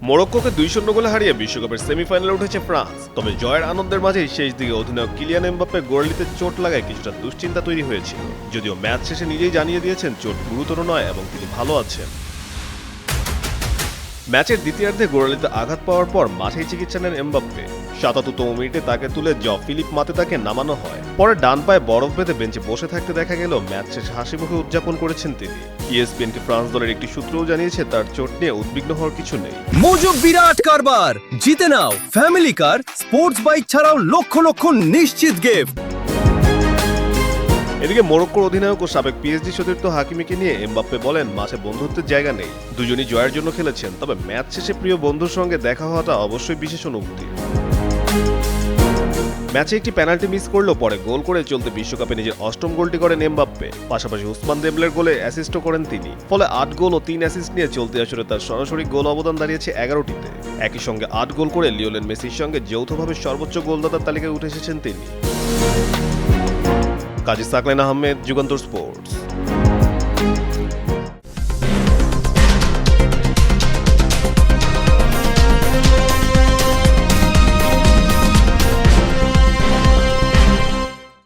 মরক্কোকে 2-0 গোলে হারিয়ে বিশ্বকাপের সেমিফাইনালে উঠেছে ফ্রান্স। তবে জয়ের আনন্দের মাঝেই শেষ দিকে অধিনায়ক কিলিয়ান এমবাপ্পে গোড়ালিতে চোট লাগায় কিছুটা দুশ্চিন্তা তৈরি হয়েছিল। যদিও ম্যাচ শেষে নিজেই জানিয়ে দিয়েছেন চোট গুরুতর নয় এবং তিনি ভালো আছেন। ম্যাচের দ্বিতীয়ার্ধে গোড়ালিতে আঘাত পাওয়ার পর মাঠেই চিকিৎসা নেন এমবাপ্পে। ৭৭তম মিনিটে তাকে তুলে ফিলিপ মাতেতাকে নামানো হয়। পরে ডান পায়ে বরফ বেঁধে বেঞ্চে বসে থাকতে দেখা গেল। ম্যাচ শেষে হাসি মুখে উদযাপন করেছেন তিনি। ইএসপিএনকে ফ্রান্স দলের একটি সূত্রও জানিয়েছে তার চোট নিয়ে উদ্বিগ্ন হওয়ার কিছু নেই। মজুব বিরাট কারবার জিতে নাও ফ্যামিলি কার, স্পোর্টস বাইক ছাড়াও লক্ষ লক্ষ নিশ্চিত গিফট। এদিকে মরক্কোর অধিনায়ক ও সাবেক পিএসজি সতীর্থ হাকিমিকে নিয়ে এমবাপ্পে বলেন মাঠে বন্ধুত্বের জায়গা নেই। দুজনই জয়ের জন্য খেলেছেন, তবে ম্যাচ শেষে প্রিয় বন্ধুর সঙ্গে দেখা হওয়াটা অবশ্যই বিশেষ অনুভূতি। ম্যাচে একটি পেনাল্টি মিস করলেও পরে গোল করে চলতে বিশ্বকাপে নিজের অষ্টম গোলটি করেন এমবাপ্পে। পাশাপাশি উসমান দেমবেলের গোলে অ্যাসিস্টও করেন তিনি। ফলে 8 গোল ও 3 অ্যাসিস্ট নিয়ে চলতি আসরে তার সরাসরি গোল অবদান দাঁড়িয়েছে 11টিতে। একই সঙ্গে 8 গোল করে লিওনেল মেসির সঙ্গে যৌথভাবে সর্বোচ্চ গোলদাতার তালিকায় উঠে এসেছেন তিনি। কাজী সাকলেন আহমেদ, যুগান্তর স্পোর্টস।